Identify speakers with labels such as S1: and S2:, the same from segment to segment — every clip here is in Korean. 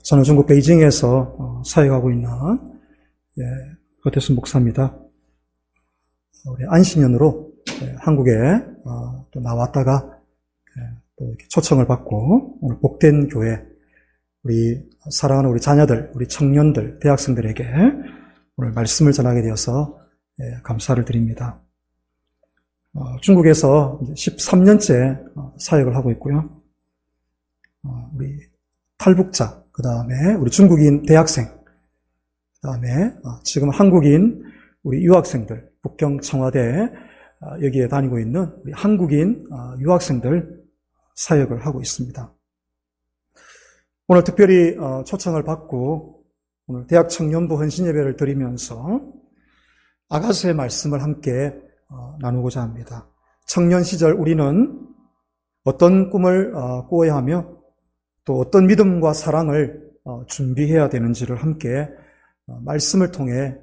S1: 저는 중국 베이징에서 사역하고 있는 허태순 목사입니다. 우리 안신년으로 한국에 또 나왔다가 또 이렇게 초청을 받고 오늘 복된 교회, 우리 사랑하는 우리 자녀들, 우리 청년들, 대학생들에게 오늘 말씀을 전하게 되어서 감사를 드립니다. 중국에서 13년째 사역을 하고 있고요. 우리 탈북자, 그 다음에 우리 중국인 대학생, 그 다음에 지금 한국인 우리 유학생들, 북경 청와대 여기에 다니고 있는 우리 한국인 유학생들 사역을 하고 있습니다. 오늘 특별히 초청을 받고 오늘 대학 청년부 헌신 예배를 드리면서 아가서의 말씀을 함께 나누고자 합니다. 청년 시절 우리는 어떤 꿈을 꾸어야 하며 또 어떤 믿음과 사랑을 준비해야 되는지를 함께 말씀을 통해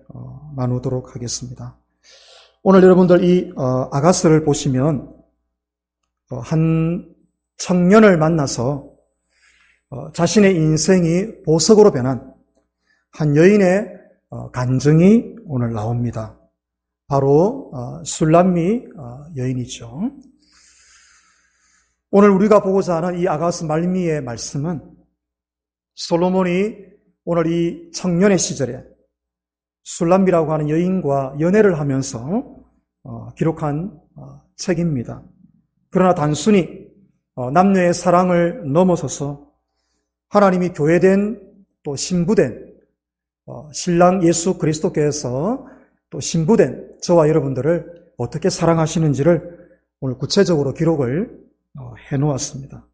S1: 나누도록 하겠습니다. 오늘 여러분들 이 아가서를 보시면 한 청년을 만나서 자신의 인생이 보석으로 변한 한 여인의 간증이 오늘 나옵니다. 바로 술람미 여인이죠. 오늘 우리가 보고자 하는 이 아가서 말미의 말씀은 솔로몬이 오늘 이 청년의 시절에 술람미라고 하는 여인과 연애를 하면서 기록한 책입니다. 그러나 단순히 남녀의 사랑을 넘어서서 하나님이 교회된 또 신부된 신랑 예수 그리스도께서 또 신부된 저와 여러분들을 어떻게 사랑하시는지를 오늘 구체적으로 기록을 해놓았습니다.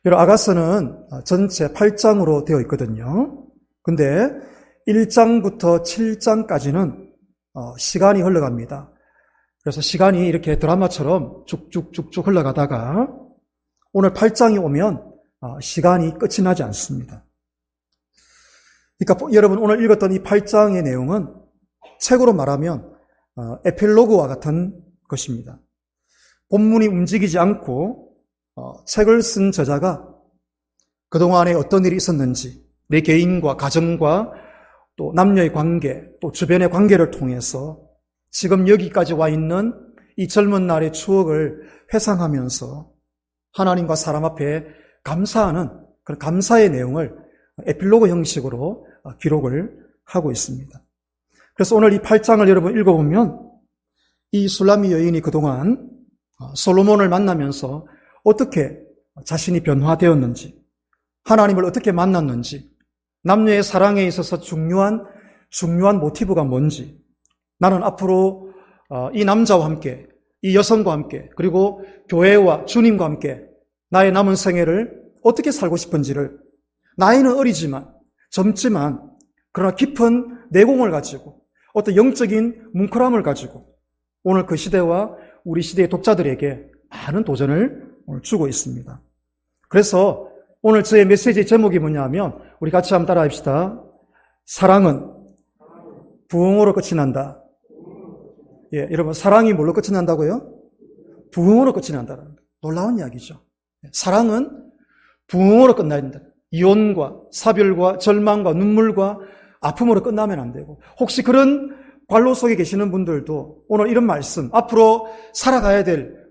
S1: 여러분, 아가서는 전체 8장으로 되어 있거든요. 근데 1장부터 7장까지는 시간이 흘러갑니다. 그래서 시간이 이렇게 드라마처럼 쭉쭉쭉쭉 흘러가다가 오늘 8장이 오면 시간이 끝이 나지 않습니다. 그러니까 여러분 오늘 읽었던 이 8장의 내용은 책으로 말하면 에필로그와 같은 것입니다. 본문이 움직이지 않고 책을 쓴 저자가 그동안에 어떤 일이 있었는지 내 개인과 가정과 또 남녀의 관계 또 주변의 관계를 통해서 지금 여기까지 와 있는 이 젊은 날의 추억을 회상하면서 하나님과 사람 앞에 감사하는 그런 감사의 내용을 에필로그 형식으로 기록을 하고 있습니다. 그래서 오늘 이 8장을 여러분 읽어보면 이 술람미 여인이 그동안 솔로몬을 만나면서 어떻게 자신이 변화되었는지, 하나님을 어떻게 만났는지, 남녀의 사랑에 있어서 중요한 모티브가 뭔지, 나는 앞으로 이 남자와 함께, 이 여성과 함께, 그리고 교회와 주님과 함께 나의 남은 생애를 어떻게 살고 싶은지를 나이는 어리지만 젊지만 그러나 깊은 내공을 가지고 어떤 영적인 뭉클함을 가지고 오늘 그 시대와 우리 시대의 독자들에게 많은 도전을 오늘 주고 있습니다. 그래서 오늘 저의 메시지 제목이 뭐냐면 우리 같이 한번 따라 합시다. 사랑은 부흥으로 끝이 난다. 예, 여러분 사랑이 뭘로 끝이 난다고요? 부흥으로 끝이 난다는 거예요. 놀라운 이야기죠. 사랑은 부흥으로 끝나야 된다. 이혼과 사별과 절망과 눈물과 아픔으로 끝나면 안 되고 혹시 그런 관로 속에 계시는 분들도 오늘 이런 말씀 앞으로 살아가야 될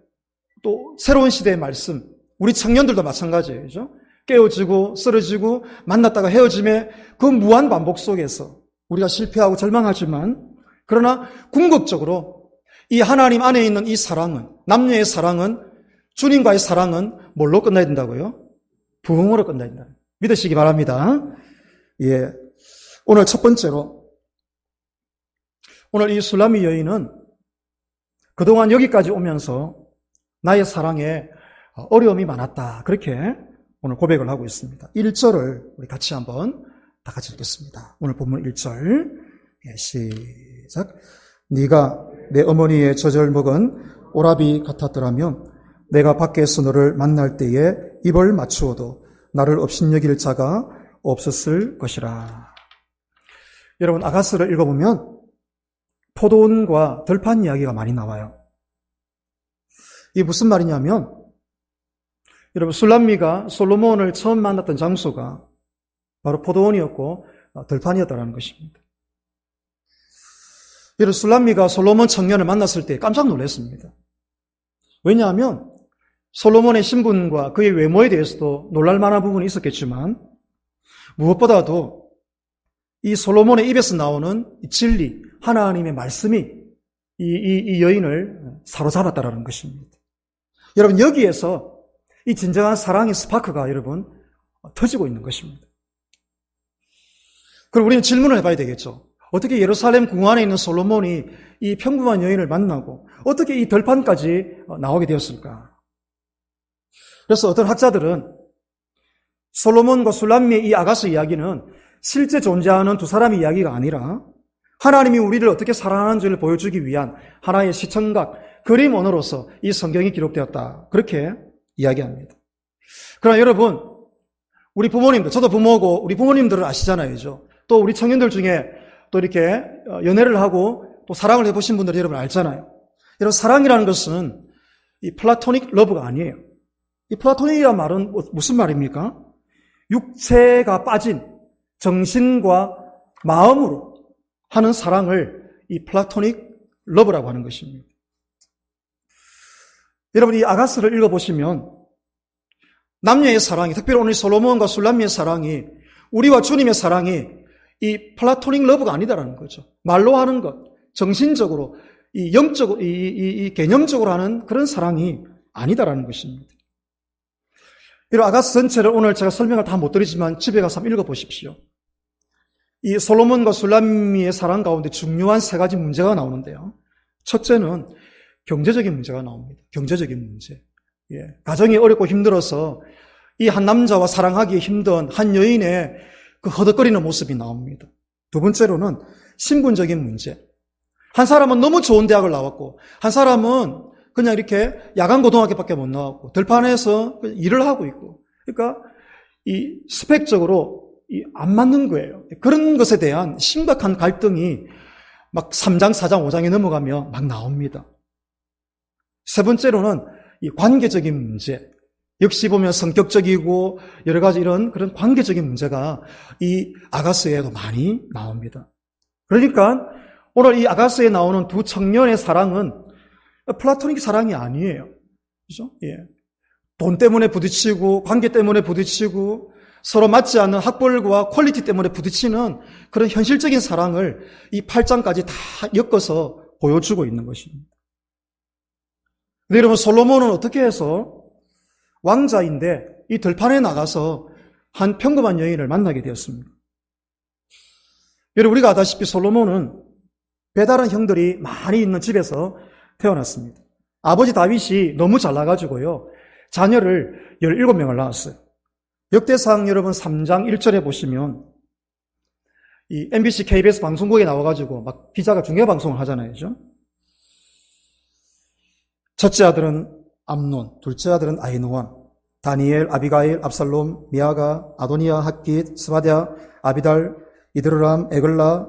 S1: 또 새로운 시대의 말씀 우리 청년들도 마찬가지예요. 그죠? 깨어지고 쓰러지고 만났다가 헤어짐의 그 무한 반복 속에서 우리가 실패하고 절망하지만 그러나 궁극적으로 이 하나님 안에 있는 이 사랑은 남녀의 사랑은 주님과의 사랑은 뭘로 끝나야 된다고요? 부흥으로 끝나야 된다. 믿으시기 바랍니다. 예. 오늘 첫 번째로 오늘 이 술람미 여인은 그동안 여기까지 오면서 나의 사랑에 어려움이 많았다. 그렇게 오늘 고백을 하고 있습니다. 1절을 우리 같이 한번 다 같이 읽겠습니다. 오늘 본문 1절 시작. 네가 내 어머니의 젖을 먹은 오라비 같았더라면 내가 밖에서 너를 만날 때에 입을 맞추어도 나를 업신여길 자가 없었을 것이라. 여러분 아가서를 읽어보면 포도원과 들판 이야기가 많이 나와요. 이게 무슨 말이냐면 여러분 술람미가 솔로몬을 처음 만났던 장소가 바로 포도원이었고 들판이었다는 것입니다. 이런 술람미가 솔로몬 청년을 만났을 때 깜짝 놀랐습니다. 왜냐하면 솔로몬의 신분과 그의 외모에 대해서도 놀랄 만한 부분이 있었겠지만 무엇보다도 이 솔로몬의 입에서 나오는 진리, 하나님의 말씀이 이 여인을 사로잡았다는 것입니다. 여러분, 여기에서 이 진정한 사랑의 스파크가 여러분 터지고 있는 것입니다. 그럼 우리는 질문을 해봐야 되겠죠. 어떻게 예루살렘 궁 안에 있는 솔로몬이 이 평범한 여인을 만나고 어떻게 이 들판까지 나오게 되었을까? 그래서 어떤 학자들은 솔로몬과 술람미의 이 아가스 이야기는 실제 존재하는 두 사람의 이야기가 아니라 하나님이 우리를 어떻게 사랑하는지를 보여주기 위한 하나의 시청각, 그림 언어로서 이 성경이 기록되었다. 그렇게 이야기합니다. 그러나 여러분, 우리 부모님들, 저도 부모고 우리 부모님들은 아시잖아요. 또 우리 청년들 중에 또 이렇게 연애를 하고 또 사랑을 해보신 분들 여러분 알잖아요. 여러분, 사랑이라는 것은 이 플라토닉 러브가 아니에요. 이 플라토닉이라는 말은 무슨 말입니까? 육체가 빠진 정신과 마음으로 하는 사랑을 이 플라토닉 러브라고 하는 것입니다. 여러분, 이 아가스를 읽어보시면 남녀의 사랑이, 특별히 오늘 솔로몬과 술람미의 사랑이, 우리와 주님의 사랑이 이 플라토닉 러브가 아니다라는 거죠. 말로 하는 것, 정신적으로, 이 영적으로, 이 개념적으로 하는 그런 사랑이 아니다라는 것입니다. 이런 아가스 전체를 오늘 제가 설명을 다 못 드리지만 집에 가서 한번 읽어보십시오. 이 솔로몬과 술람미의 사랑 가운데 중요한 세 가지 문제가 나오는데요. 첫째는 경제적인 문제가 나옵니다. 경제적인 문제. 가정이 어렵고 힘들어서 이 한 남자와 사랑하기 힘든 한 여인의 그 허덕거리는 모습이 나옵니다. 두 번째로는 신분적인 문제. 한 사람은 너무 좋은 대학을 나왔고 한 사람은 그냥 이렇게 야간 고등학교밖에 못 나왔고 들판에서 일을 하고 있고, 그러니까 이 스펙적으로 안 맞는 거예요. 그런 것에 대한 심각한 갈등이 막 3장, 4장, 5장에 넘어가며 막 나옵니다. 세 번째로는 이 관계적인 문제. 역시 보면 성격적이고 여러 가지 이런 그런 관계적인 문제가 이 아가스에도 많이 나옵니다. 그러니까 오늘 이 아가스에 나오는 두 청년의 사랑은 플라토닉 사랑이 아니에요. 그죠? 돈 때문에 부딪히고, 관계 때문에 부딪히고, 서로 맞지 않는 학벌과 퀄리티 때문에 부딪히는 그런 현실적인 사랑을 이 8장까지 다 엮어서 보여주고 있는 것입니다. 근데 여러분, 솔로몬은 어떻게 해서 왕자인데 이 들판에 나가서 한 평범한 여인을 만나게 되었습니다. 여러분, 우리가 아다시피 솔로몬은 배다른 형들이 많이 있는 집에서 태어났습니다. 아버지 다윗이 너무 잘나가지고요, 자녀를 17명을 낳았어요. 역대상 여러분 3장 1절에 보시면 이 MBC, KBS 방송국에 나와가지고 막 기자가 중계방송을 하잖아요. 그죠? 첫째 아들은 암논, 둘째 아들은 아히노암, 다니엘, 아비가일, 압살롬, 미아가, 아도니아, 핫깃, 스바랴, 아비달, 이드르람, 에글라,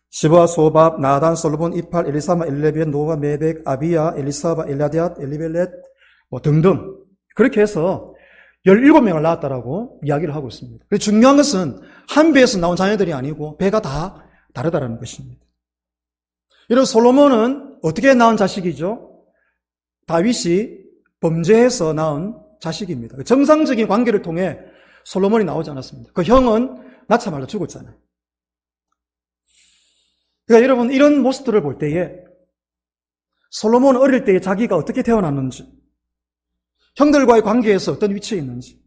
S1: 시브아, 소밥, 나단, 솔로몬, 이팔, 엘리사마, 엘레비엔, 노가, 메벡, 아비야, 엘리사바, 엘라디앗, 엘리벨렛 등등, 그렇게 해서 17명을 낳았다라고 이야기를 하고 있습니다. 중요한 것은 한 배에서 나온 자녀들이 아니고 배가 다 다르다라는 것입니다. 이런 솔로몬은 어떻게 낳은 자식이죠? 다윗이 범죄해서 낳은 자식입니다. 정상적인 관계를 통해 솔로몬이 나오지 않았습니다. 그 형은 낳자마자 죽었잖아요. 그러니까 여러분, 이런 모습들을 볼 때에 솔로몬은 어릴 때에 자기가 어떻게 태어났는지, 형들과의 관계에서 어떤 위치에 있는지,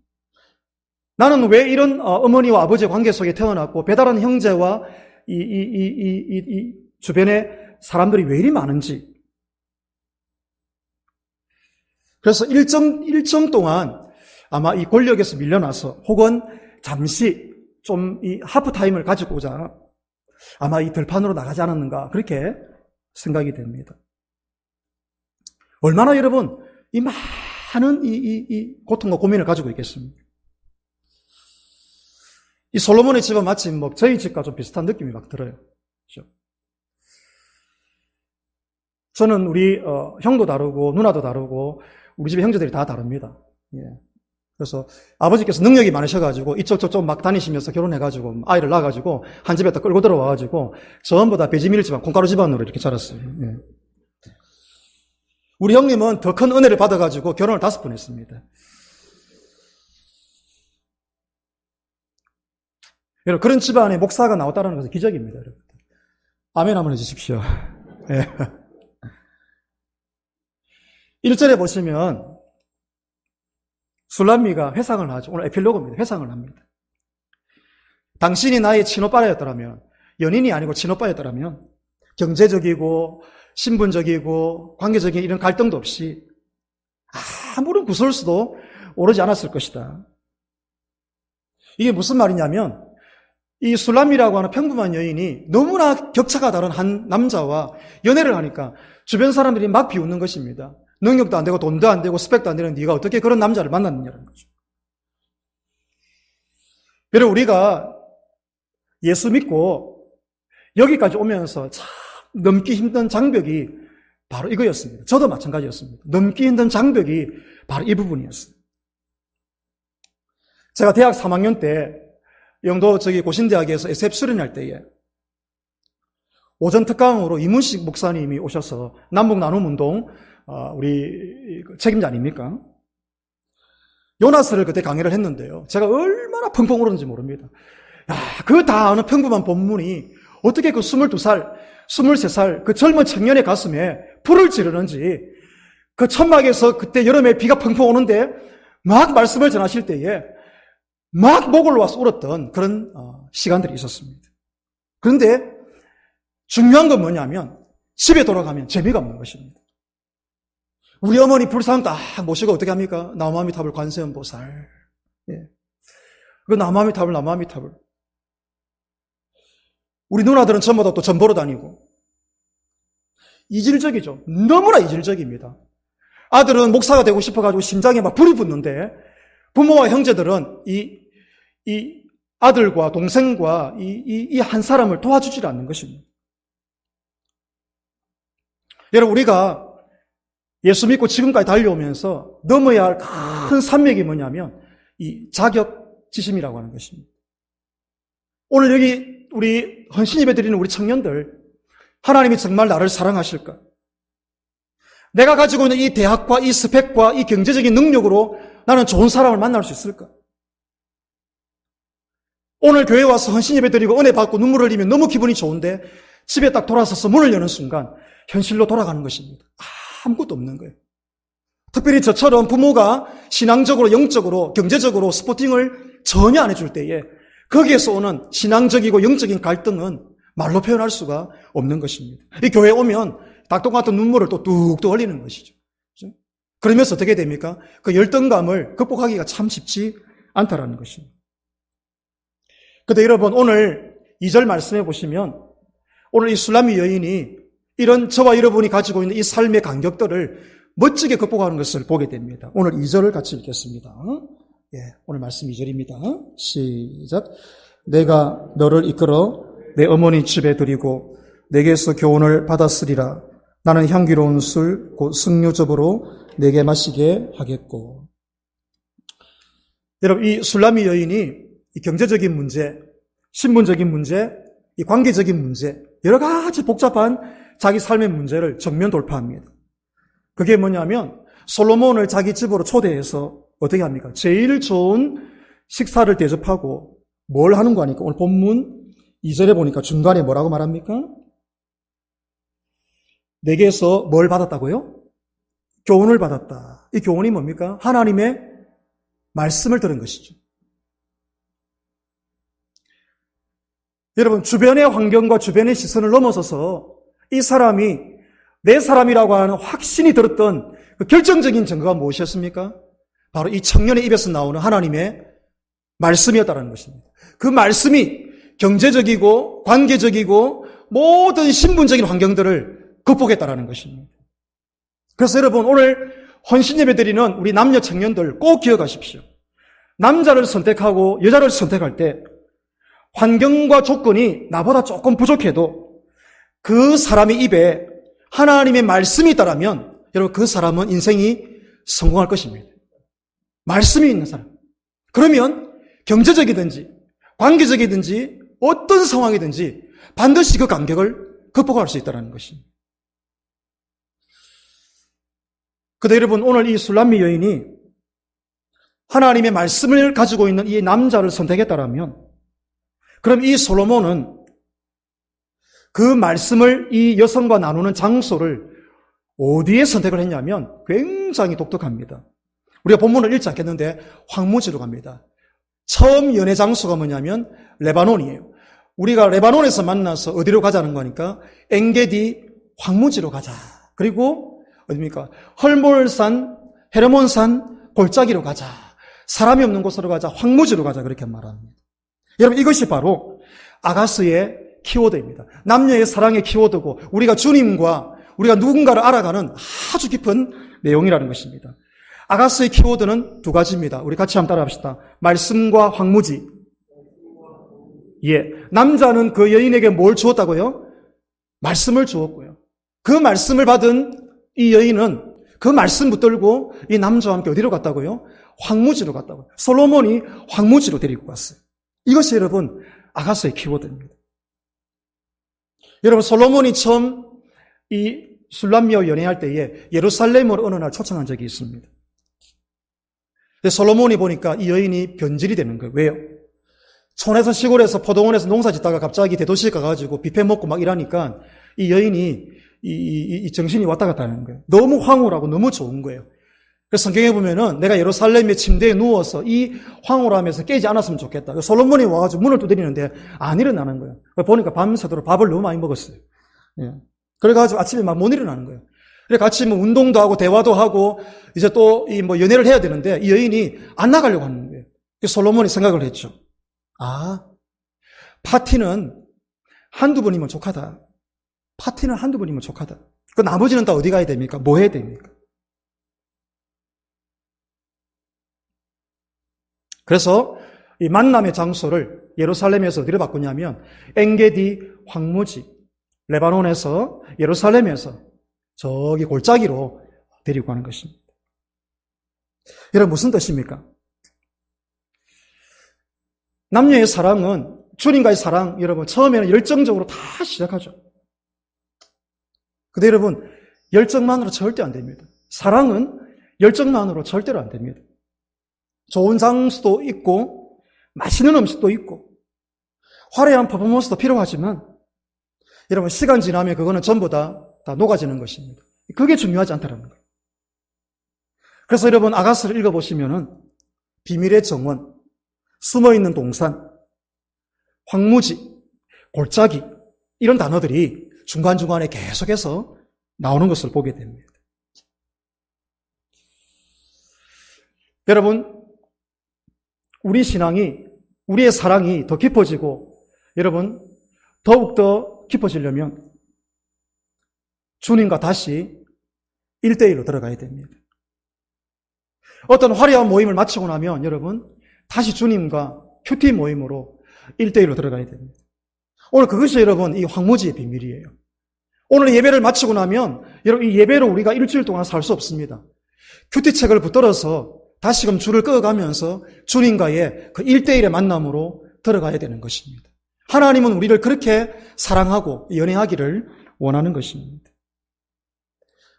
S1: 나는 왜 이런 어머니와 아버지의 관계 속에 태어났고 배다른 형제와 이 주변에 사람들이 왜 이리 많은지, 그래서 일정 동안 아마 이 권력에서 밀려나서 혹은 잠시 좀 이 하프타임을 가지고자 아마 이 들판으로 나가지 않았는가, 그렇게 생각이 됩니다. 얼마나 여러분 이 많은 이 고통과 고민을 가지고 있겠습니까? 이 솔로몬의 집은 마치 저희 집과 좀 비슷한 느낌이 막 들어요. 그렇죠? 저는 우리 형도 다르고 누나도 다르고 우리 집의 형제들이 다 다릅니다. 그래서 아버지께서 능력이 많으셔가지고 이쪽 저쪽 막 다니시면서 결혼해가지고 아이를 낳아가지고 한 집에 다 끌고 들어와가지고 전부 다 배지밀 집안, 콩가루 집안으로 이렇게 자랐어요. 예. 우리 형님은 더 큰 은혜를 받아가지고 결혼을 5번 했습니다. 여러분, 그런 집안에 목사가 나왔다는 것은 기적입니다, 여러분. 아멘 한번 해주십시오. 예. 1절에 보시면 술람미가 회상을 하죠. 오늘 에필로그입니다. 회상을 합니다. 당신이 나의 친오빠였더라면, 연인이 아니고 친오빠였더라면 경제적이고 신분적이고 관계적인 이런 갈등도 없이 아무런 구설수도 오르지 않았을 것이다. 이게 무슨 말이냐면 이 술람이라고 하는 평범한 여인이 너무나 격차가 다른 한 남자와 연애를 하니까 주변 사람들이 막 비웃는 것입니다. 능력도 안 되고 돈도 안 되고 스펙도 안 되는 네가 어떻게 그런 남자를 만났느냐는 거죠. 여러분, 우리가 예수 믿고 여기까지 오면서 참 넘기 힘든 장벽이 바로 이거였습니다. 저도 마찬가지였습니다. 넘기 힘든 장벽이 바로 이 부분이었어요. 제가 대학 3학년 때 영도 고신대학에서 SF 수련할 때에 오전 특강으로 이문식 목사님이 오셔서 남북 나눔 운동 우리 책임자 아닙니까? 요나스를 그때 강의를 했는데요. 제가 얼마나 펑펑 울었는지 모릅니다. 그 다 아는 평범한 본문이 어떻게 그 22살, 23살 그 젊은 청년의 가슴에 불을 지르는지 그 천막에서 그때 여름에 비가 펑펑 오는데 막 말씀을 전하실 때에 막 목을 놓아서 울었던 그런 시간들이 있었습니다. 그런데 중요한 건 뭐냐면 집에 돌아가면 재미가 없는 것입니다. 우리 어머니 불상 딱 모시고 어떻게 합니까? 나무아미타불 관세음보살. 예. 그 나무아미타불. 우리 누나들은 전부 다 또 전 보러 다니고. 이질적이죠. 너무나 이질적입니다. 아들은 목사가 되고 싶어가지고 심장에 막 불이 붙는데 부모와 형제들은 이 아들과 동생과 이 한 사람을 도와주질 않는 것입니다. 여러분, 우리가 예수 믿고 지금까지 달려오면서 넘어야 할 큰 산맥이 뭐냐면 이 자격지심이라고 하는 것입니다. 오늘 여기 우리 헌신 예배 드리는 우리 청년들, 하나님이 정말 나를 사랑하실까? 내가 가지고 있는 이 대학과 이 스펙과 이 경제적인 능력으로 나는 좋은 사람을 만날 수 있을까? 오늘 교회 와서 헌신 예배 드리고 은혜 받고 눈물을 흘리면 너무 기분이 좋은데 집에 딱 돌아서서 문을 여는 순간 현실로 돌아가는 것입니다. 아무것도 없는 거예요. 특별히 저처럼 부모가 신앙적으로, 영적으로, 경제적으로 스포팅을 전혀 안 해줄 때에 거기에서 오는 신앙적이고 영적인 갈등은 말로 표현할 수가 없는 것입니다. 이 교회에 오면 닭똥 같은 눈물을 또 뚝뚝 흘리는 것이죠. 그러면서 어떻게 됩니까? 그 열등감을 극복하기가 참 쉽지 않다라는 것입니다. 그런데 여러분, 오늘 2절 말씀해 보시면 오늘 이 술람미 여인이 이런 저와 여러분이 가지고 있는 이 삶의 간격들을 멋지게 극복하는 것을 보게 됩니다. 오늘 2절을 같이 읽겠습니다. 예, 오늘 말씀 2절입니다. 시작. 내가 너를 이끌어 내 어머니 집에 들이고 내게서 교훈을 받았으리라. 나는 향기로운 술, 곧 승류즙으로 내게 마시게 하겠고. 여러분, 이 술람미 여인이 이 경제적인 문제, 신분적인 문제, 이 관계적인 문제, 여러 가지 복잡한 자기 삶의 문제를 정면 돌파합니다. 그게 뭐냐면 솔로몬을 자기 집으로 초대해서 어떻게 합니까? 제일 좋은 식사를 대접하고 뭘 하는 거 아니까 오늘 본문 2절에 보니까 중간에 뭐라고 말합니까? 내게서 뭘 받았다고요? 교훈을 받았다. 이 교훈이 뭡니까? 하나님의 말씀을 들은 것이죠. 여러분, 주변의 환경과 주변의 시선을 넘어서서 이 사람이 내 사람이라고 하는 확신이 들었던 그 결정적인 증거가 무엇이었습니까? 바로 이 청년의 입에서 나오는 하나님의 말씀이었다는 것입니다. 그 말씀이 경제적이고 관계적이고 모든 신분적인 환경들을 극복했다는 것입니다. 그래서 여러분, 오늘 헌신 예배 드리는 우리 남녀 청년들 꼭 기억하십시오. 남자를 선택하고 여자를 선택할 때 환경과 조건이 나보다 조금 부족해도 그 사람의 입에 하나님의 말씀이 있다면 여러분, 그 사람은 인생이 성공할 것입니다. 말씀이 있는 사람. 그러면 경제적이든지 관계적이든지 어떤 상황이든지 반드시 그 간격을 극복할 수 있다는 것입니다. 그런데 여러분, 오늘 이 술람미 여인이 하나님의 말씀을 가지고 있는 이 남자를 선택했다라면, 그럼 이 솔로몬은 그 말씀을 이 여성과 나누는 장소를 어디에 선택을 했냐면 굉장히 독특합니다. 우리가 본문을 읽지 않겠는데 황무지로 갑니다. 처음 연애 장소가 뭐냐면 레바논이에요. 우리가 레바논에서 만나서 어디로 가자는 거니까 엔게디 황무지로 가자. 그리고 어디입니까? 헐몰산, 헤르몬산 골짜기로 가자. 사람이 없는 곳으로 가자. 황무지로 가자. 그렇게 말합니다. 여러분, 이것이 바로 아가스의 키워드입니다. 남녀의 사랑의 키워드고 우리가 주님과 우리가 누군가를 알아가는 아주 깊은 내용이라는 것입니다. 아가스의 키워드는 두 가지입니다. 우리 같이 한번 따라합시다. 말씀과 황무지. 예. 남자는 그 여인에게 뭘 주었다고요? 말씀을 주었고요. 그 말씀을 받은 이 여인은 그 말씀 붙들고 이 남자와 함께 어디로 갔다고요? 황무지로 갔다고요. 솔로몬이 황무지로 데리고 갔어요. 이것이 여러분 아가스의 키워드입니다. 여러분, 솔로몬이 처음 이 술람미와 연애할 때에 예루살렘으로 어느 날 초청한 적이 있습니다. 솔로몬이 보니까 이 여인이 변질이 되는 거예요. 왜요? 촌에서 시골에서 포도원에서 농사 짓다가 갑자기 대도시에 가가지고 뷔페 먹고 막 이러니까 이 여인이 이 정신이 왔다 갔다 하는 거예요. 너무 황홀하고 너무 좋은 거예요. 그래서 성경에 보면은 내가 예루살렘의 침대에 누워서 이 황홀함에서 깨지 않았으면 좋겠다. 솔로몬이 와가지고 문을 두드리는데 안 일어나는 거예요. 보니까 밤새도록 밥을 너무 많이 먹었어요. 예. 그래가지고 아침에 막 못 일어나는 거예요. 그래 같이 뭐 운동도 하고 대화도 하고 이제 또 이 뭐 연애를 해야 되는데 이 여인이 안 나가려고 하는 거예요. 솔로몬이 생각을 했죠. 아, 파티는 한두 번이면 족하다. 파티는 한두 번이면 족하다. 그 나머지는 다 어디 가야 됩니까? 뭐 해야 됩니까? 그래서 이 만남의 장소를 예루살렘에서 어디로 바꾸냐면 엔게디 황무지, 레바논에서 예루살렘에서 저기 골짜기로 데리고 가는 것입니다. 여러분, 무슨 뜻입니까? 남녀의 사랑은, 주님과의 사랑, 여러분 처음에는 열정적으로 다 시작하죠. 근데 여러분, 열정만으로 절대 안 됩니다. 사랑은 열정만으로 절대로 안 됩니다. 좋은 장소도 있고 맛있는 음식도 있고 화려한 퍼포먼스도 필요하지만 여러분, 시간 지나면 그거는 전부 다 녹아지는 것입니다. 그게 중요하지 않다는 거예요. 그래서 여러분, 아가스를 읽어보시면은 비밀의 정원, 숨어있는 동산, 황무지, 골짜기 이런 단어들이 중간중간에 계속해서 나오는 것을 보게 됩니다. 여러분, 우리 신앙이, 우리의 사랑이 더 깊어지고 여러분 더욱더 깊어지려면 주님과 다시 1대1로 들어가야 됩니다. 어떤 화려한 모임을 마치고 나면 여러분 다시 주님과 큐티 모임으로 1대1로 들어가야 됩니다. 오늘 그것이 여러분 이 황무지의 비밀이에요. 오늘 예배를 마치고 나면 여러분 이 예배로 우리가 일주일 동안 살 수 없습니다. 큐티책을 붙들어서 다시금 줄을 끄어가면서 주님과의 그 1대1의 만남으로 들어가야 되는 것입니다. 하나님은 우리를 그렇게 사랑하고 연애하기를 원하는 것입니다.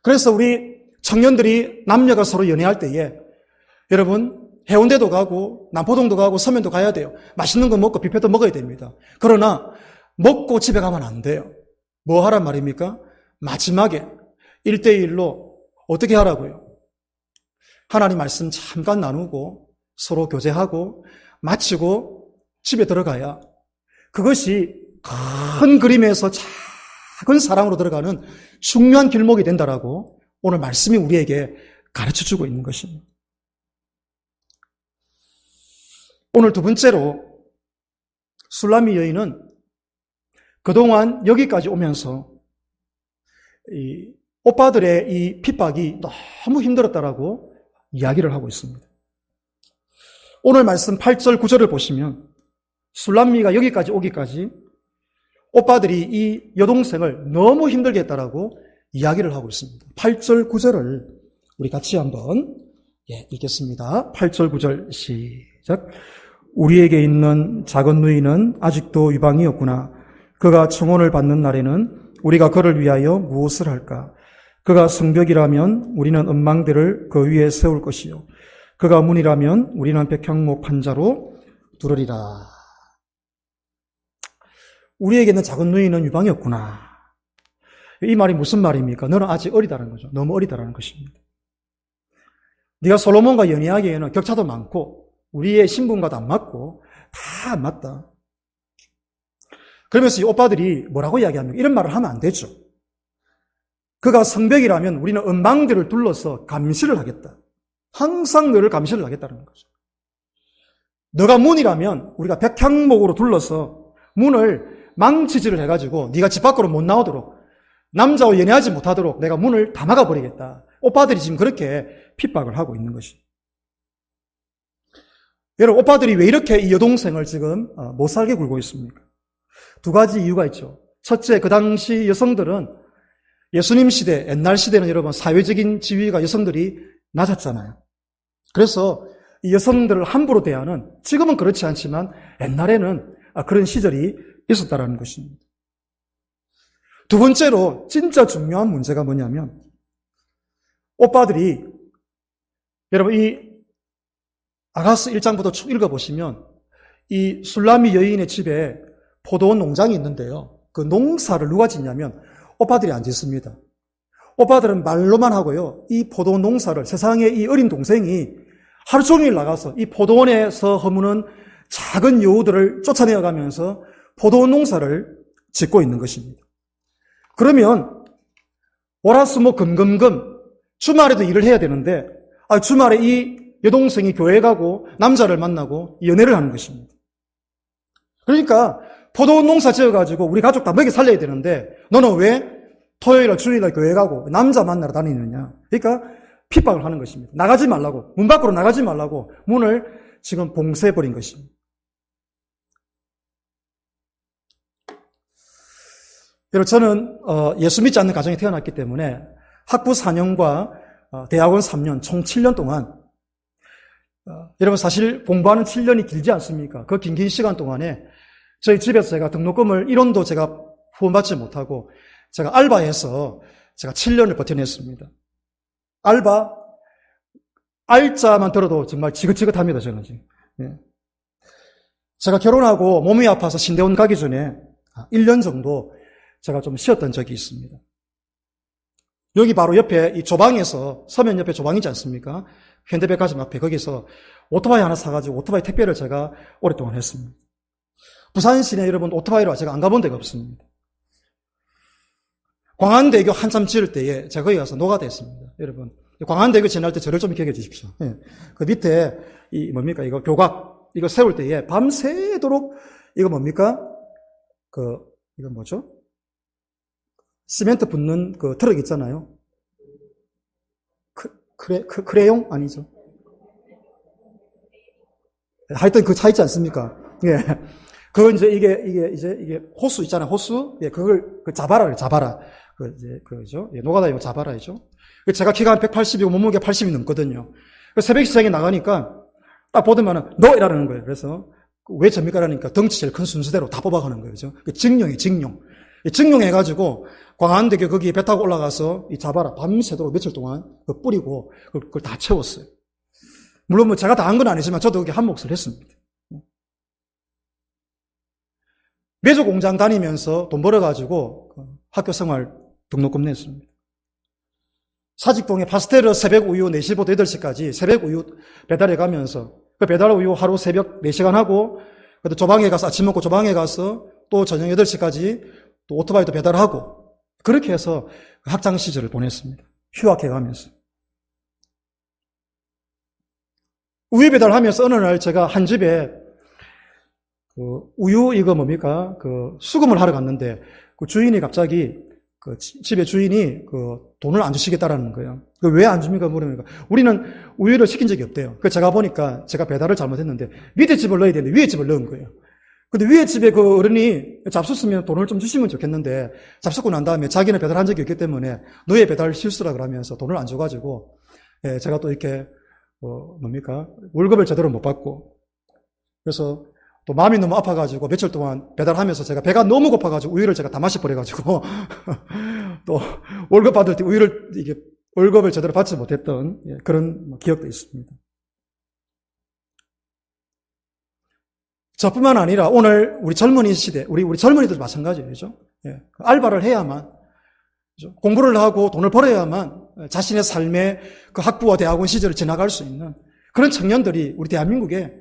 S1: 그래서 우리 청년들이 남녀가 서로 연애할 때에 여러분 해운대도 가고 남포동도 가고 서면도 가야 돼요. 맛있는 거 먹고 뷔페도 먹어야 됩니다. 그러나 먹고 집에 가면 안 돼요. 뭐 하란 말입니까? 마지막에 1대1로 어떻게 하라고요? 하나님 말씀 잠깐 나누고 서로 교제하고 마치고 집에 들어가야 그것이 큰 그림에서 작은 사랑으로 들어가는 중요한 길목이 된다라고 오늘 말씀이 우리에게 가르쳐주고 있는 것입니다. 오늘 두 번째로 술람미 여인은 그동안 여기까지 오면서 이 오빠들의 이 핍박이 너무 힘들었다라고 이야기를 하고 있습니다. 오늘 말씀 8절 9절을 보시면 술람미가 여기까지 오기까지 오빠들이 이 여동생을 너무 힘들게 했다라고 이야기를 하고 있습니다. 8절 9절을 우리 같이 한번 예, 읽겠습니다. 8절, 9절 시작. 우리에게 있는 작은 누이는 아직도 유방이었구나. 그가 청혼을 받는 날에는 우리가 그를 위하여 무엇을 할까? 그가 성벽이라면 우리는 은망대를 그 위에 세울 것이요. 그가 문이라면 우리는 백향목 판자로 두르리라. 우리에게는 작은 누이는 유방이었구나. 이 말이 무슨 말입니까? 너는 아직 어리다는 거죠. 너무 어리다라는 것입니다. 네가 솔로몬과 연애하기에는 격차도 많고 우리의 신분과도 안 맞고 다 안 맞다. 그러면서 이 오빠들이 뭐라고 이야기합니까? 이런 말을 하면 안 되죠. 그가 성벽이라면 우리는 은방대를 둘러서 감시를 하겠다. 항상 너를 감시를 하겠다는 거죠. 너가 문이라면 우리가 백향목으로 둘러서 문을 망치질을 해가지고 네가 집 밖으로 못 나오도록, 남자와 연애하지 못하도록 내가 문을 다 막아버리겠다. 오빠들이 지금 그렇게 핍박을 하고 있는 것이. 여러분, 오빠들이 왜 이렇게 이 여동생을 지금 못 살게 굴고 있습니까? 두 가지 이유가 있죠. 첫째, 그 당시 여성들은 예수님 시대, 옛날 시대는 여러분 사회적인 지위가 여성들이 낮았잖아요. 그래서 이 여성들을 함부로 대하는, 지금은 그렇지 않지만 옛날에는 그런 시절이 있었다라는 것입니다. 두 번째로 진짜 중요한 문제가 뭐냐면, 오빠들이, 여러분 이 아가스 1장부터 쭉 읽어보시면 이 술라미 여인의 집에 포도원 농장이 있는데요. 그 농사를 누가 짓냐면 오빠들이 안 짓습니다. 오빠들은 말로만 하고요. 이 포도원 농사를 세상에 이 어린 동생이 하루 종일 나가서 이 포도원에서 허무는 작은 여우들을 쫓아내어 가면서 포도원 농사를 짓고 있는 것입니다. 그러면 월화수목금금금 주말에도 일을 해야 되는데 주말에 이 여동생이 교회 가고 남자를 만나고 연애를 하는 것입니다. 그러니까 포도원 농사 지어가지고 우리 가족 다 먹여 살려야 되는데 너는 왜 토요일날 주일날 교회 가고 남자 만나러 다니느냐. 그러니까 핍박을 하는 것입니다. 나가지 말라고, 문 밖으로 나가지 말라고 문을 지금 봉쇄해버린 것입니다. 여러분, 저는 예수 믿지 않는 가정에 태어났기 때문에 학부 4년과 대학원 3년, 총 7년 동안 여러분 사실 공부하는 7년이 길지 않습니까? 그 긴 시간 동안에 저희 집에서 제가 등록금을 1원도 제가 후원받지 못하고 제가 알바해서 제가 7년을 버텨냈습니다. 알자만 들어도 정말 지긋지긋합니다, 저는 지금. 예. 제가 결혼하고 몸이 아파서 신대원 가기 전에 1년 정도 제가 좀 쉬었던 적이 있습니다. 여기 바로 옆에 이 조방에서, 서면 옆에 조방이지 않습니까? 현대백화점 앞에 거기서 오토바이 하나 사가지고 오토바이 택배를 제가 오랫동안 했습니다. 부산 시내 여러분 오토바이로 제가 안 가본 데가 없습니다. 광안대교 한참 지을 때에 제가 거기 가서 노가다 했습니다. 여러분 광안대교 지날 때 저를 좀 기억해 주십시오. 예. 그 밑에 이 뭡니까 이거 교각 이거 세울 때에 밤새도록 이거 뭡니까 이거 뭐죠? 시멘트 붓는 그 트럭 있잖아요. 크레용 아니죠? 하여튼 그 차 있지 않습니까? 예. 그거 이게 호수 있잖아요. 호수. 예, 그걸 잡아라 그래. 잡아라. 그죠? 예, 노가다 이거 잡아라이죠. 제가 키가 한 180이고 몸무게 80이 넘거든요. 새벽 시장에 나가니까 딱 보더만은 너 이라는 거예요. 그래서 왜 접니까? 라니까 덩치 제일 큰 순서대로 다 뽑아가는 거예요. 그죠? 증용이 증용. 증용해가지고 광안대교 거기 배 타고 올라가서 이 잡아라. 밤새도록 며칠 동안 뿌리고 그걸 다 채웠어요. 물론 뭐 제가 다 한 건 아니지만 저도 그게 한 몫을 했습니다. 매주 공장 다니면서 돈 벌어가지고 학교 생활 등록금 냈습니다. 사직동에 파스텔러 새벽 우유 4시부터 8시까지 새벽 우유 배달해 가면서 그 배달 우유 하루 새벽 4시간 하고 또 조방에 가서 아침 먹고 조방에 가서 또 저녁 8시까지 또 오토바이도 배달하고 그렇게 해서 학창 시절을 보냈습니다. 휴학해 가면서. 우유 배달하면서 어느 날 제가 한 집에 우유 이거 뭡니까? 수금을 하러 갔는데 그 주인이 갑자기 집의 주인이 돈을 안 주시겠다라는 거예요. 왜 안 줍니까? 물으니까 우리는 우유를 시킨 적이 없대요. 제가 보니까 제가 배달을 잘못했는데 밑에 집을 넣어야 되는데 위에 집을 넣은 거예요. 근데 위에 집에 그 어른이 잡숫으면 돈을 좀 주시면 좋겠는데 잡숫고 난 다음에 자기는 배달한 적이 없기 때문에 너의 배달 실수라 그러면서 돈을 안 줘가지고 예, 제가 또 이렇게 월급을 제대로 못 받고, 그래서 또 마음이 너무 아파가지고 며칠 동안 배달하면서 제가 배가 너무 고파가지고 우유를 제가 다 마셔버려가지고 또 월급 받을 때 월급을 제대로 받지 못했던 그런 기억도 있습니다. 저뿐만 아니라 오늘 우리 젊은이 시대, 우리 젊은이들 마찬가지죠. 알바를 해야만, 공부를 하고 돈을 벌어야만 자신의 삶의 그 학부와 대학원 시절을 지나갈 수 있는 그런 청년들이 우리 대한민국에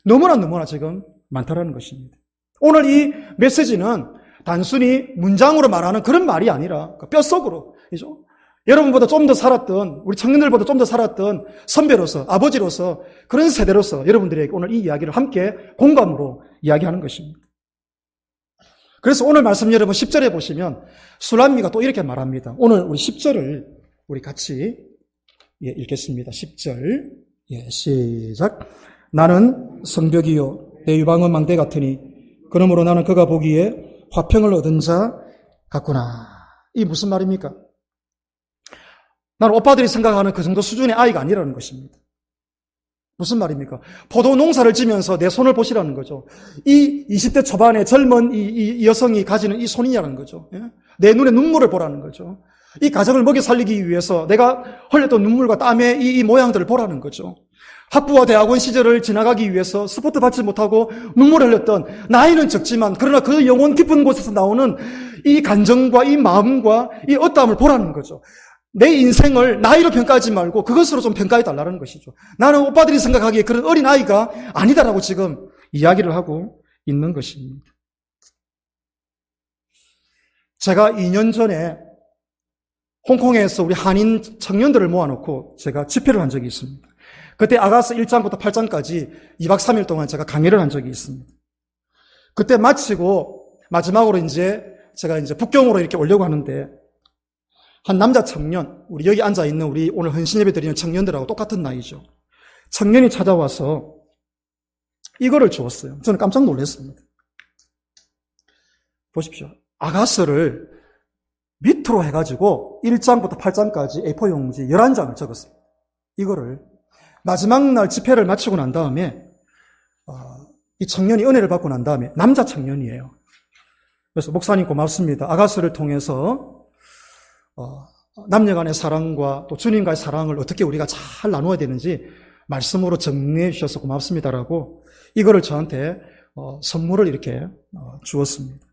S1: 너무나 지금 많다라는 것입니다. 오늘 이 메시지는 단순히 문장으로 말하는 그런 말이 아니라 뼛속으로, 그죠? 여러분보다 좀 더 살았던, 우리 청년들보다 좀 더 살았던 선배로서, 아버지로서, 그런 세대로서 여러분들에게 오늘 이 이야기를 함께 공감으로 이야기하는 것입니다. 그래서 오늘 말씀 여러분 10절에 보시면 술람미가 또 이렇게 말합니다. 오늘 우리 10절을 우리 같이 읽겠습니다. 10절. 시작. 나는 성벽이요 내 유방은 망대 같으니 그러므로 나는 그가 보기에 화평을 얻은 자 같구나. 이 무슨 말입니까? 나는 오빠들이 생각하는 그 정도 수준의 아이가 아니라는 것입니다. 무슨 말입니까? 포도 농사를 지면서 내 손을 보시라는 거죠. 이 20대 초반의 젊은 이 여성이 가지는 이 손이라는 거죠. 내 눈에 눈물을 보라는 거죠. 이 가정을 먹여 살리기 위해서 내가 흘렸던 눈물과 땀의 이 모양들을 보라는 거죠. 학부와 대학원 시절을 지나가기 위해서 스포트 받지 못하고 눈물을 흘렸던, 나이는 적지만 그러나 그 영혼 깊은 곳에서 나오는 이 감정과 이 마음과 이 어떠함을 보라는 거죠. 내 인생을 나이로 평가하지 말고 그것으로 좀 평가해달라는 것이죠. 나는 오빠들이 생각하기에 그런 어린 아이가 아니다라고 지금 이야기를 하고 있는 것입니다. 제가 2년 전에 홍콩에서 우리 한인 청년들을 모아놓고 제가 집회를 한 적이 있습니다. 그때 아가서 1장부터 8장까지 2박 3일 동안 제가 강의를 한 적이 있습니다. 그때 마치고 마지막으로 제가 북경으로 이렇게 오려고 하는데 한 남자 청년, 우리 여기 앉아있는 우리 오늘 헌신예배 드리는 청년들하고 똑같은 나이죠. 청년이 찾아와서 이거를 주었어요. 저는 깜짝 놀랐습니다. 보십시오. 아가서를 밑으로 해가지고 1장부터 8장까지 A4 용지 11장을 적었습니다. 이거를 마지막 날 집회를 마치고 난 다음에 이 청년이 은혜를 받고 난 다음에 남자 청년이에요. 그래서 목사님 고맙습니다. 아가서를 통해서 남녀간의 사랑과 또 주님과의 사랑을 어떻게 우리가 잘 나누어야 되는지 말씀으로 정리해 주셔서 고맙습니다라고 이거를 저한테 선물을 이렇게 주었습니다.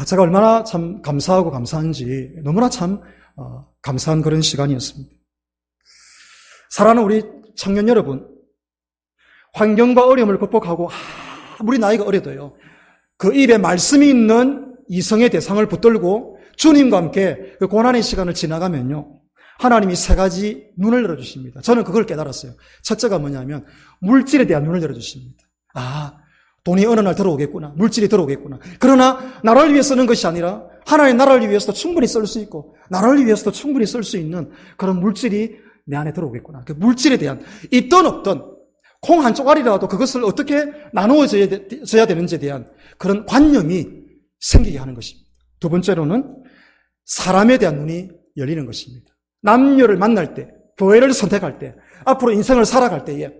S1: 제가 얼마나 참 감사하고 감사한지 너무나 참 감사한 그런 시간이었습니다. 사랑하는 우리 청년 여러분, 환경과 어려움을 극복하고 아무리 나이가 어려도요, 그 입에 말씀이 있는 이성의 대상을 붙들고 주님과 함께 그 고난의 시간을 지나가면요, 하나님이 세 가지 눈을 열어주십니다. 저는 그걸 깨달았어요. 첫째가 뭐냐면 물질에 대한 눈을 열어주십니다. 돈이 어느 날 들어오겠구나. 물질이 들어오겠구나. 그러나 나라를 위해 쓰는 것이 아니라 하나님의 나라를 위해서도 충분히 쓸 수 있고 나라를 위해서도 충분히 쓸 수 있는 그런 물질이 내 안에 들어오겠구나. 그 물질에 대한 있든 없든 콩 한 쪼가리라도 그것을 어떻게 나누어져야 되는지에 대한 그런 관념이 생기게 하는 것입니다. 두 번째로는 사람에 대한 눈이 열리는 것입니다. 남녀를 만날 때, 교회를 선택할 때, 앞으로 인생을 살아갈 때에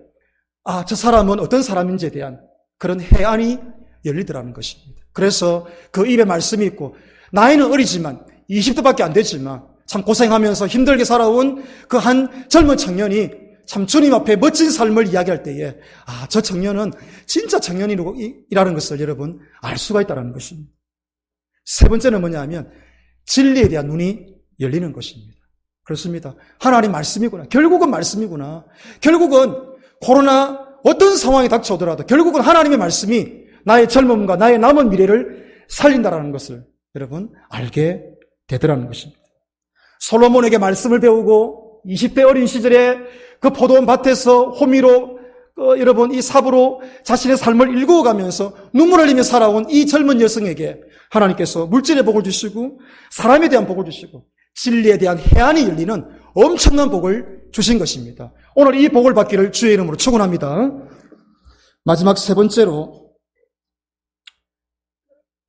S1: 저 사람은 어떤 사람인지에 대한 그런 해안이 열리더라는 것입니다. 그래서 그 입에 말씀이 있고 나이는 어리지만 20대밖에 안 되지만 참 고생하면서 힘들게 살아온 그 한 젊은 청년이 참 주님 앞에 멋진 삶을 이야기할 때에 저 청년은 진짜 청년이라는 것을 여러분 알 수가 있다는 것입니다. 세 번째는 뭐냐 하면 진리에 대한 눈이 열리는 것입니다. 그렇습니다. 하나님 말씀이구나. 결국은 말씀이구나. 결국은 코로나 어떤 상황이 닥쳐오더라도 결국은 하나님의 말씀이 나의 젊음과 나의 남은 미래를 살린다라는 것을 여러분 알게 되더라는 것입니다. 솔로몬에게 말씀을 배우고 20대 어린 시절에 그 포도원 밭에서 호미로 여러분 이 삽으로 자신의 삶을 일구어가면서 눈물을 흘리며 살아온 이 젊은 여성에게 하나님께서 물질의 복을 주시고 사람에 대한 복을 주시고 진리에 대한 해안이 열리는 엄청난 복을 주신 것입니다. 오늘 이 복을 받기를 주의 이름으로 축원합니다. 마지막 세 번째로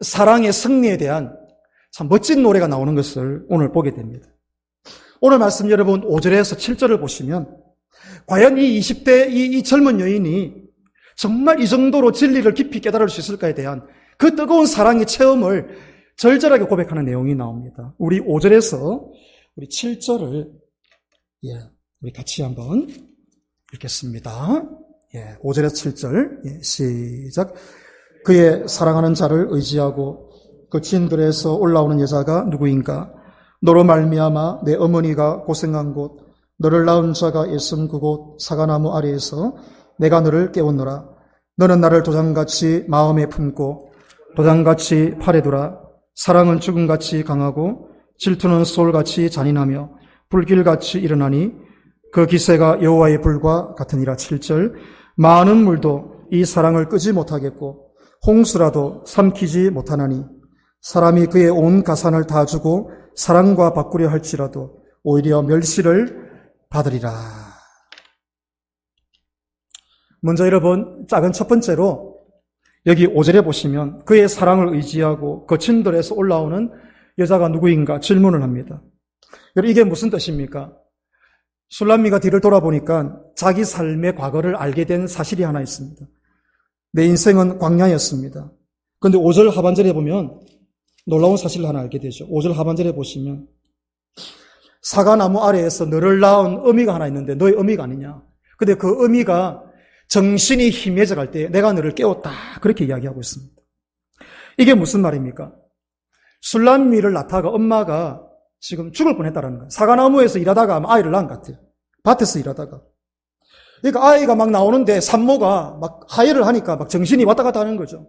S1: 사랑의 승리에 대한 참 멋진 노래가 나오는 것을 오늘 보게 됩니다. 오늘 말씀 여러분 5절에서 7절을 보시면 과연 이 20대 이 젊은 여인이 정말 이 정도로 진리를 깊이 깨달을 수 있을까에 대한 그 뜨거운 사랑의 체험을 절절하게 고백하는 내용이 나옵니다. 우리 5절에서 우리 7절을 우리 같이 한번 읽겠습니다. 5절에서 7절 시작. 그의 사랑하는 자를 의지하고 그 진들에서 올라오는 여자가 누구인가? 너로 말미암아 내 어머니가 고생한 곳, 너를 낳은 자가 애쓴 그곳 사과나무 아래에서 내가 너를 깨웠노라. 너는 나를 도장같이 마음에 품고 도장같이 팔에 두라. 사랑은 죽음같이 강하고 질투는 소울같이 잔인하며 불길같이 일어나니 그 기세가 여호와의 불과 같으니라. 7절. 많은 물도 이 사랑을 끄지 못하겠고 홍수라도 삼키지 못하나니 사람이 그의 온 가산을 다 주고 사랑과 바꾸려 할지라도 오히려 멸시를 받으리라. 먼저 여러분, 작은 첫 번째로 여기 5절에 보시면 그의 사랑을 의지하고 그 진들에서 올라오는 여자가 누구인가 질문을 합니다. 여러분, 이게 무슨 뜻입니까? 술람미가 뒤를 돌아보니까 자기 삶의 과거를 알게 된 사실이 하나 있습니다. 내 인생은 광야였습니다. 그런데 5절 하반절에 보면 놀라운 사실을 하나 알게 되죠. 5절 하반절에 보시면 사과나무 아래에서 너를 낳은 어미가 하나 있는데 너의 어미가 아니냐. 근데 그 어미가 정신이 희미해져 갈 때 내가 너를 깨웠다. 그렇게 이야기하고 있습니다. 이게 무슨 말입니까? 술람미를 낳다가 엄마가 지금 죽을 뻔했다라는 거예요. 사과나무에서 일하다가 아이를 낳은 것 같아요. 밭에서 일하다가. 그러니까 아이가 막 나오는데 산모가 막 하혈을 하니까 막 정신이 왔다 갔다 하는 거죠.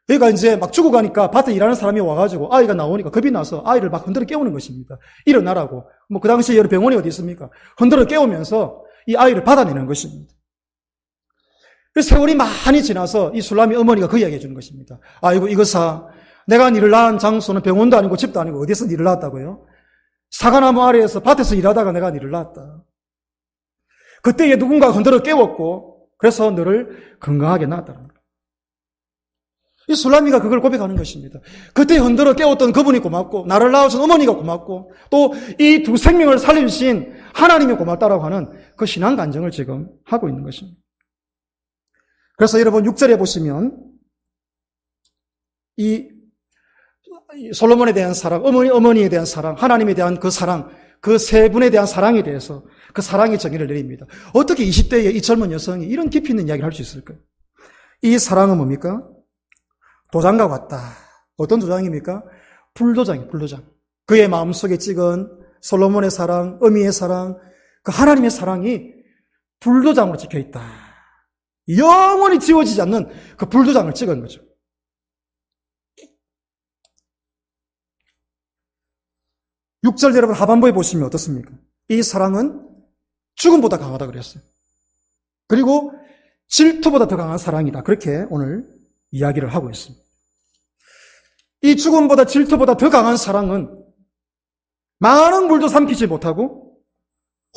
S1: 그러니까 이제 막 죽어가니까 밭에 일하는 사람이 와가지고 아이가 나오니까 겁이 나서 아이를 막 흔들어 깨우는 것입니다. 일어나라고. 뭐 그 당시에 여러 병원이 어디 있습니까? 흔들어 깨우면서 이 아이를 받아내는 것입니다. 그래서 세월이 많이 지나서 이 술람이 어머니가 그 이야기 해주는 것입니다. 아이고 이거사 내가 니를 낳은 장소는 병원도 아니고 집도 아니고 어디서 니를 낳았다고요? 사과나무 아래에서 밭에서 일하다가 내가 니를 낳았다. 그때에 누군가 흔들어 깨웠고 그래서 너를 건강하게 낳았다는 거예요. 이 술람미가 그걸 고백하는 것입니다. 그때 흔들어 깨웠던 그분이 고맙고 나를 낳으신 어머니가 고맙고 또 이 두 생명을 살려주신 하나님이 고맙다라고 하는 그 신앙 간증을 지금 하고 있는 것입니다. 그래서 여러분 6절에 보시면 이 솔로몬에 대한 사랑, 어머니에 대한 사랑, 하나님에 대한 그 사랑, 그 세 분에 대한 사랑에 대해서 그 사랑의 정의를 내립니다. 어떻게 20대의 이 젊은 여성이 이런 깊이 있는 이야기를 할 수 있을까요? 이 사랑은 뭡니까? 도장과 같다. 어떤 도장입니까? 불도장이에요, 불도장. 그의 마음속에 찍은 솔로몬의 사랑, 어미의 사랑, 그 하나님의 사랑이 불도장으로 찍혀 있다. 영원히 지워지지 않는 그 불도장을 찍은 거죠. 육 절 여러분 하반부에 보시면 어떻습니까? 이 사랑은 죽음보다 강하다 그랬어요. 그리고 질투보다 더 강한 사랑이다. 그렇게 오늘 이야기를 하고 있습니다. 이 죽음보다 질투보다 더 강한 사랑은 많은 물도 삼키지 못하고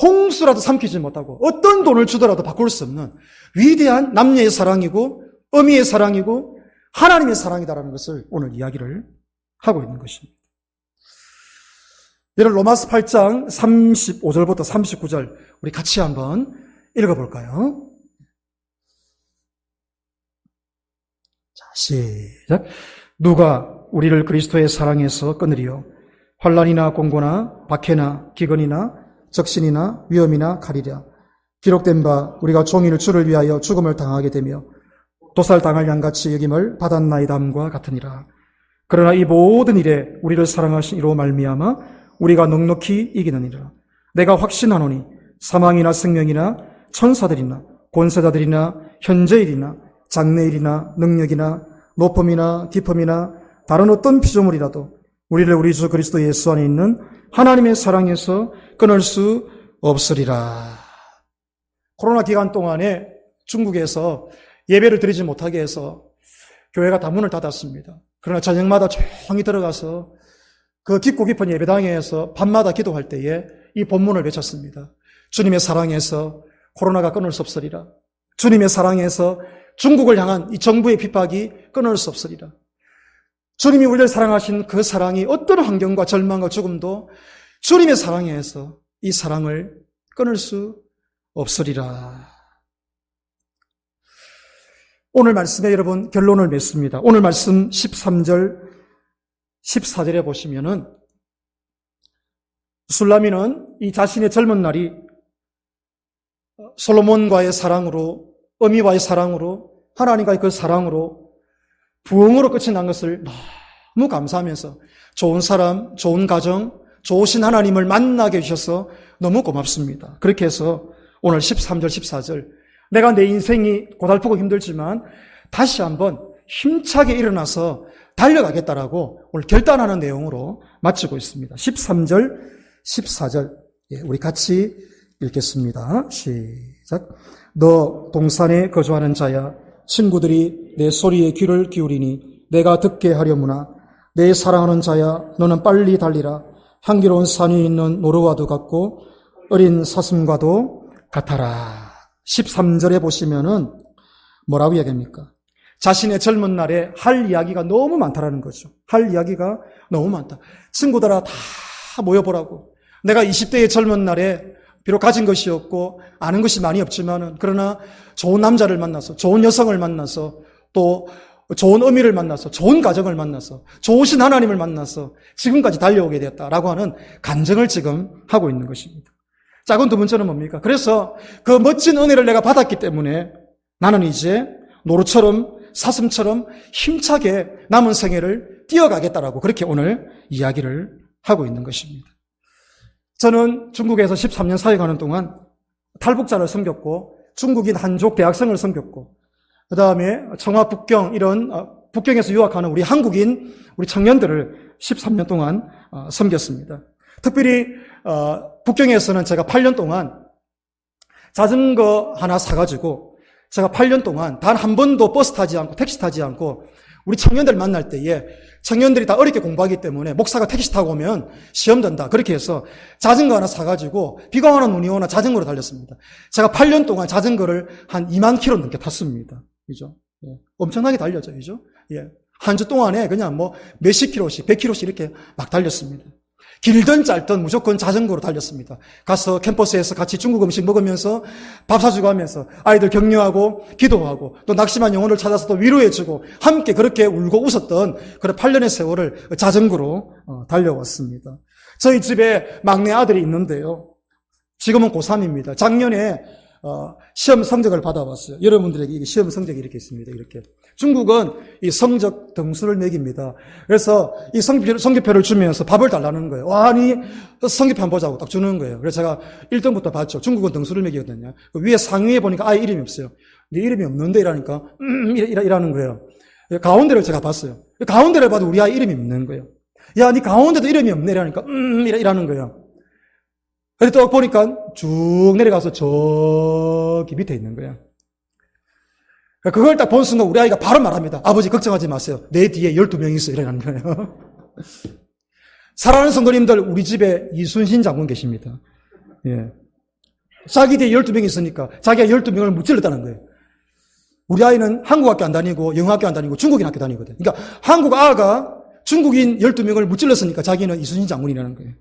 S1: 홍수라도 삼키지 못하고 어떤 돈을 주더라도 바꿀 수 없는 위대한 남녀의 사랑이고 어미의 사랑이고 하나님의 사랑이다라는 것을 오늘 이야기를 하고 있는 것입니다. 여러분 로마서 8장 35절부터 39절 우리 같이 한번 읽어볼까요? 자, 시작. 누가 우리를 그리스도의 사랑에서 끊으리요? 환난이나 공고나 박해나 기근이나 적신이나 위험이나 칼이랴. 기록된 바 우리가 종일 주를 위하여 죽음을 당하게 되며 도살당할 양같이 여김을 받았나이다함과 같으니라. 그러나 이 모든 일에 우리를 사랑하신 이로 말미암아 우리가 넉넉히 이기느니라. 내가 확신하노니 사망이나 생명이나 천사들이나 권세자들이나 현재일이나 장래일이나 능력이나 높음이나 깊음이나 다른 어떤 피조물이라도 우리를 우리 주 그리스도 예수 안에 있는 하나님의 사랑에서 끊을 수 없으리라. 코로나 기간 동안에 중국에서 예배를 드리지 못하게 해서 교회가 다 문을 닫았습니다. 그러나 저녁마다 조용히 들어가서 그 깊고 깊은 예배당에서 밤마다 기도할 때에 이 본문을 외쳤습니다. 주님의 사랑에서 코로나가 끊을 수 없으리라. 주님의 사랑에서 중국을 향한 이 정부의 핍박이 끊을 수 없으리라. 주님이 우리를 사랑하신 그 사랑이 어떤 환경과 절망과 죽음도 주님의 사랑에서 이 사랑을 끊을 수 없으리라. 오늘 말씀에 여러분 결론을 맺습니다. 오늘 말씀 13절, 14절에 보시면은 술라미는 이 자신의 젊은 날이 솔로몬과의 사랑으로, 어미와의 사랑으로, 하나님과의 그 사랑으로, 부흥으로 끝이 난 것을 너무 감사하면서 좋은 사람, 좋은 가정, 좋으신 하나님을 만나게 해주셔서 너무 고맙습니다. 그렇게 해서 오늘 13절, 14절 내가 내 인생이 고달프고 힘들지만 다시 한번 힘차게 일어나서 달려가겠다라고 오늘 결단하는 내용으로 마치고 있습니다. 13절, 14절 우리 같이 읽겠습니다. 시작. 너 동산에 거주하는 자야, 친구들이 내 소리에 귀를 기울이니 내가 듣게 하려무나. 내 사랑하는 자야, 너는 빨리 달리라. 향기로운 산 위에 있는 노루와도 같고 어린 사슴과도 같아라. 13절에 보시면은 뭐라고 이야기합니까? 자신의 젊은 날에 할 이야기가 너무 많다라는 거죠. 할 이야기가 너무 많다. 친구들아 다 모여보라고. 내가 20대의 젊은 날에 비록 가진 것이 없고 아는 것이 많이 없지만은 그러나 좋은 남자를 만나서, 좋은 여성을 만나서, 또 좋은 어미를 만나서, 좋은 가정을 만나서, 좋으신 하나님을 만나서 지금까지 달려오게 되었다라고 하는 간증을 지금 하고 있는 것입니다. 작은 두 번째는 뭡니까? 그래서 그 멋진 은혜를 내가 받았기 때문에 나는 이제 노루처럼, 사슴처럼 힘차게 남은 생애를 뛰어가겠다라고 그렇게 오늘 이야기를 하고 있는 것입니다. 저는 중국에서 13년 사역하는 동안 탈북자를 섬겼고 중국인 한족 대학생을 섬겼고 그 다음에 청화 북경 이런 북경에서 유학하는 우리 한국인 우리 청년들을 13년 동안 섬겼습니다. 특별히 북경에서는 제가 8년 동안 자전거 하나 사가지고 제가 8년 동안 단 한 번도 버스 타지 않고 택시 타지 않고 우리 청년들 만날 때에 청년들이 다 어렵게 공부하기 때문에 목사가 택시 타고 오면 시험 된다. 그렇게 해서 자전거 하나 사가지고 비가 오나 눈이 오나 자전거로 달렸습니다. 제가 8년 동안 자전거를 한 2만 킬로 넘게 탔습니다. 그죠? 예. 엄청나게 달렸죠. 그죠? 예. 한 주 동안에 그냥 뭐 몇십 킬로씩, 100킬로씩 이렇게 막 달렸습니다. 길든 짧든 무조건 자전거로 달렸습니다. 가서 캠퍼스에서 같이 중국 음식 먹으면서 밥 사주고 하면서 아이들 격려하고 기도하고 또 낙심한 영혼을 찾아서 또 위로해주고 함께 그렇게 울고 웃었던 그런 8년의 세월을 자전거로 달려왔습니다. 저희 집에 막내 아들이 있는데요. 지금은 고3입니다. 작년에 시험 성적을 받아왔어요. 여러분들에게 시험 성적이 이렇게 있습니다. 이렇게. 중국은 이 성적 등수를 매깁니다. 그래서 이 성적표를 주면서 밥을 달라는 거예요. 와, 아니, 성적표 한번 보자고 딱 주는 거예요. 그래서 제가 1등부터 봤죠. 중국은 등수를 매기거든요. 위에 상위에 보니까 아예 이름이 없어요. 네 이름이 없는데 이라니까, 이라는 거예요. 가운데를 제가 봤어요. 가운데를 봐도 우리 아이 이름이 없는 거예요. 야, 네 가운데도 이름이 없네. 이라니까, 이라는 거예요. 그래서 또 보니까 쭉 내려가서 저기 밑에 있는 거예요. 그걸 딱 본 순간 우리 아이가 바로 말합니다. 아버지 걱정하지 마세요. 내 뒤에 12명이 있어. 이러는 거예요. 사랑하는 성도님들, 우리 집에 이순신 장군 계십니다. 예. 자기 뒤에 12명이 있으니까 자기가 12명을 무찔렀다는 거예요. 우리 아이는 한국 학교 안 다니고 영어 학교 안 다니고 중국인 학교 다니거든. 그러니까 한국 아가 중국인 12명을 무찔렀으니까 자기는 이순신 장군이라는 거예요.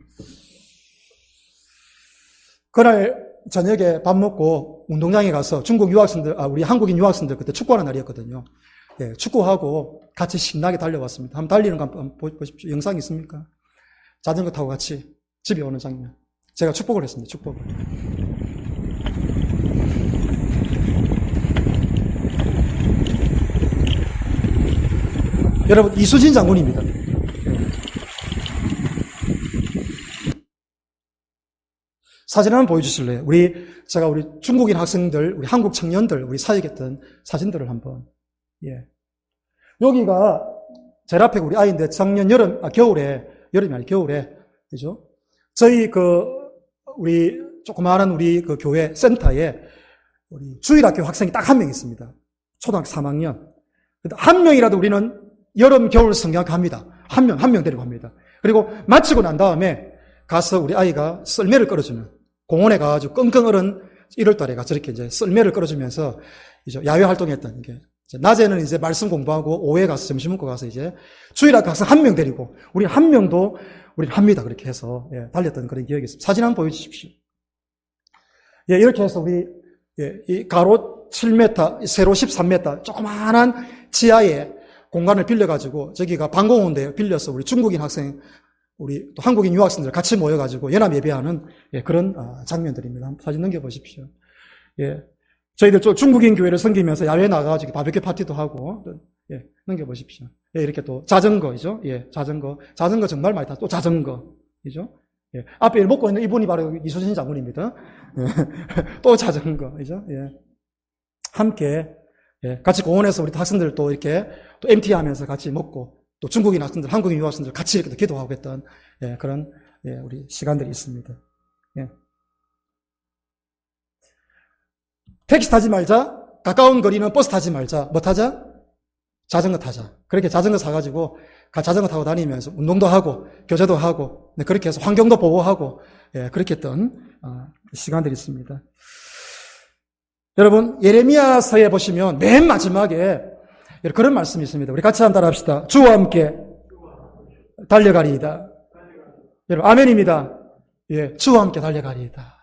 S1: 그날 저녁에 밥 먹고 운동장에 가서 중국 유학생들, 우리 한국인 유학생들 그때 축구하는 날이었거든요. 예, 축구하고 같이 신나게 달려왔습니다. 한번 달리는 거 한번 보십시오. 영상 있습니까? 자전거 타고 같이 집에 오는 장면. 제가 축복을 했습니다. 축복을. 여러분, 이순신 장군입니다. 사진 한번 보여주실래요? 제가 우리 중국인 학생들, 우리 한국 청년들, 우리 사역했던 사진들을 한번. 예. 여기가 제일 앞에 우리 아이인데 작년 겨울에, 여름이 아니 겨울에, 그죠? 저희 우리 조그마한 우리 그 교회 센터에 우리 주일학교 학생이 딱 한 명 있습니다. 초등학교 3학년. 한 명이라도 우리는 여름, 겨울 성경 갑니다. 한 명 데리고 갑니다. 그리고 마치고 난 다음에 가서 우리 아이가 썰매를 끌어주는 공원에 가가지고 끙끙 얼은 1월달에 가서 저렇게 이제 썰매를 끌어주면서 이제 야외 활동했던 게 낮에는 이제 말씀 공부하고 오후에 가서 점심 먹고 가서 이제 주일학교 학생 한 명 데리고 우리 한 명도 우리 합니다. 그렇게 해서 예, 달렸던 그런 기억이 있습니다. 사진 한번 보여주십시오. 예, 이렇게 해서 우리, 예, 이 가로 7m, 세로 13m, 조그마한 지하에 공간을 빌려가지고, 저기가 방공호인데요. 빌려서 우리 중국인 학생, 우리 또 한국인 유학생들 같이 모여가지고 연합 예배하는, 예, 그런 장면들입니다. 한번 사진 넘겨보십시오. 예. 저희들 중국인 교회를 섬기면서 야외에 나가가지고 바베큐 파티도 하고, 예, 넘겨보십시오. 예, 이렇게 또 자전거이죠. 예, 자전거 정말 많이 또 자전거이죠. 예, 앞에 먹고 있는 이분이 바로 이수진 장군입니다. 예, 또 자전거이죠. 예, 함께, 예, 같이 공원에서 우리 학생들 또 이렇게 또 MT 하면서 같이 먹고, 또 중국인 학생들, 한국인 유학생들 같이 이렇게 기도하고 했던, 예, 그런, 예, 우리 시간들이 있습니다. 예. 택시 타지 말자. 가까운 거리는 버스 타지 말자. 뭐 타자? 자전거 타자. 그렇게 자전거 사가지고 자전거 타고 다니면서 운동도 하고 교제도 하고, 네, 그렇게 해서 환경도 보호하고, 예, 그렇게 했던 시간들이 있습니다. 여러분, 예레미야서에 보시면 맨 마지막에 그런 말씀이 있습니다. 우리 같이 한번 따라합시다. 주와 함께 달려가리이다. 여러분, 아멘입니다. 예, 주와 함께 달려가리이다.